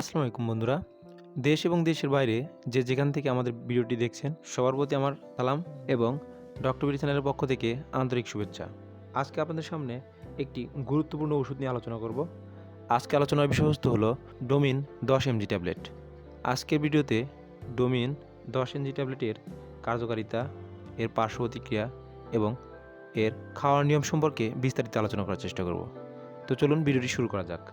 আসসালামু আলাইকুম বন্ধুরা। দেশ এবং দেশের বাইরে যে যেখান থেকে আমাদের ভিডিওটি দেখছেন সবার প্রতি আমার সালাম এবং ডক্টর বিডি চ্যানেলের পক্ষ থেকে আন্তরিক শুভেচ্ছা। আজকে আপনাদের সামনে একটি গুরুত্বপূর্ণ ওষুধ নিয়ে আলোচনা করব। আজকে আলোচনার বিষয়বস্তু হলো ডোমিন 10 mg ট্যাবলেট। আজকের ভিডিওতে ডোমিন 10 mg ট্যাবলেটের কার্যকারিতা, এর পার্শ্ব প্রতিক্রিয়া এবং এর খাওয়ার নিয়ম সম্পর্কে বিস্তারিত আলোচনা করার চেষ্টা করব। তো চলুন ভিডিওটি শুরু করা যাক।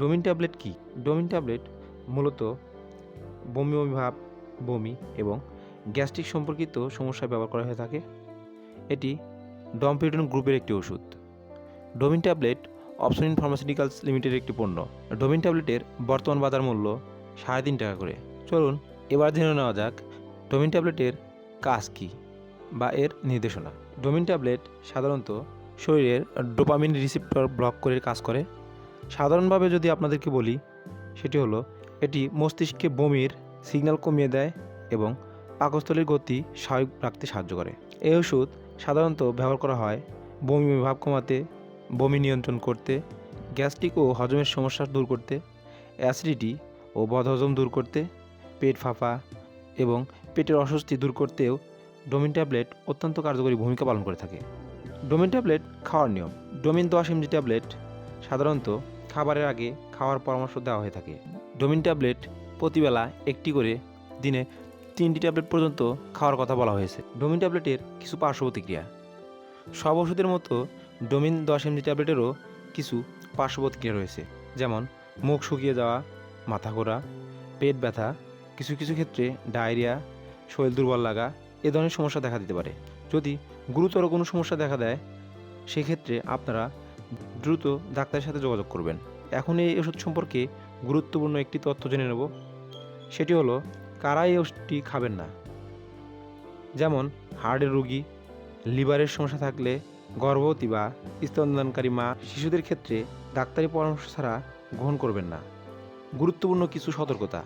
ডোমিন ট্যাবলেট কি? ডোমিন ট্যাবলেট মূলত বমি বমি ভাব, বমি এবং গ্যাস্ট্রিক সম্পর্কিত সমস্যায় ব্যবহার করা হয়ে থাকে। এটি ডমপেরিডন গ্রুপের একটি ওষুধ। ডোমিন ট্যাবলেট অপসনিন ফার্মাসিউটিক্যালস লিমিটেডের একটি পণ্য। ডোমিন ট্যাবলেটের বর্তমান বাজার মূল্য 3.5 টাকা করে। চলুন এবার জেনে নেওয়া যাক ডোমিন ট্যাবলেটের কাজ কী বা এর নির্দেশনা। ডোমিন ট্যাবলেট সাধারণত শরীরের ডোপামিন রিসেপ্টর ব্লক করে কাজ করে। সাধারণভাবে যদি আপনাদেরকে বলি, সেটি হলো এটি মস্তিষ্কে বমির সিগন্যাল কমিয়ে দেয় এবং পাকস্থলীর গতি স্বাভাবিক রাখতে সাহায্য করে। এই ওষুধ সাধারণত ব্যবহার করা হয় বমি ভাব কমাতে, বমি নিয়ন্ত্রণ করতে, গ্যাস্ট্রিক ও হজমের সমস্যা দূর করতে, অ্যাসিডিটি ও বদহজম দূর করতে, পেট ফাঁপা এবং পেটের অস্বস্তি দূর করতেও ডোমিন ট্যাবলেট অত্যন্ত কার্যকরী ভূমিকা পালন করে থাকে। ডোমিন ট্যাবলেট খাওয়ার নিয়ম। ডোমিন 10 mg ট্যাবলেট সাধারণত খাবারের আগে খাওয়ার পরামর্শ দেওয়া হয়ে থাকে। ডোমিন ট্যাবলেট প্রতিবেলা একটি করে, দিনে 3টি ট্যাবলেট পর্যন্ত খাওয়ার কথা বলা হয়েছে। ডোমিন ট্যাবলেটের কিছু পার্শ্ব প্রতিক্রিয়া। সব ওষুধের মতো ডোমিন 10 mg ট্যাবলেটেরও কিছু পার্শ্ব প্রতিক্রিয়া রয়েছে, যেমন মুখ শুকিয়ে যাওয়া, মাথা ঘোরা, পেট ব্যথা, কিছু কিছু ক্ষেত্রে ডায়রিয়া, শরীর দুর্বল লাগা এ ধরনের সমস্যা দেখা দিতে পারে। যদি গুরুতর কোনো সমস্যা দেখা দেয় সেক্ষেত্রে আপনারা দ্রুত ডাক্তারের সাথে যোগাযোগ করবেন। এখন এই ওষুধ সম্পর্কে গুরুত্বপূর্ণ একটি তথ্য জেনে নেব। সেটি হলো কারা এই ওষুধটি খাবেন না। যেমন হার্টের রোগী, লিভারের সমস্যা থাকলে, গর্ভবতী বা স্তন্যদানকারী মা, শিশুদের ক্ষেত্রে ডাক্তারি পরামর্শ ছাড়া গ্রহণ করবেন না। গুরুত্বপূর্ণ কিছু সতর্কতা।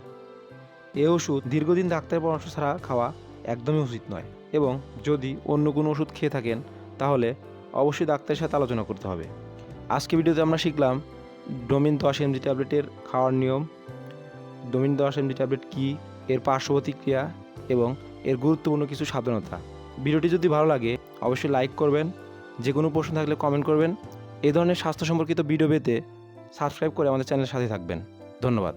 এই ওষুধ দীর্ঘদিন ডাক্তারের পরামর্শ ছাড়া খাওয়া একদমই উচিত নয় এবং যদি অন্য কোনো ওষুধ খেয়ে থাকেন তাহলে অবশ্যই ডাক্তারের সাথে আলোচনা করতে হবে। আজকে ভিডিওতে আমরা শিখলাম ডোমিন 10 mg ট্যাবলেটের খাওয়ার নিয়ম, ডোমিন 10 mg ট্যাবলেট কী, এর পার্শ্ব প্রতিক্রিয়া এবং এর গুরুত্বপূর্ণ কিছু সাবধানতা। ভিডিওটি যদি ভালো লাগে অবশ্যই লাইক করবেন, যে কোনো প্রশ্ন থাকলে কমেন্ট করবেন। এই ধরনের স্বাস্থ্য সম্পর্কিত ভিডিও পেতে সাবস্ক্রাইব করে আমাদের চ্যানেলের সাথে থাকবেন। ধন্যবাদ।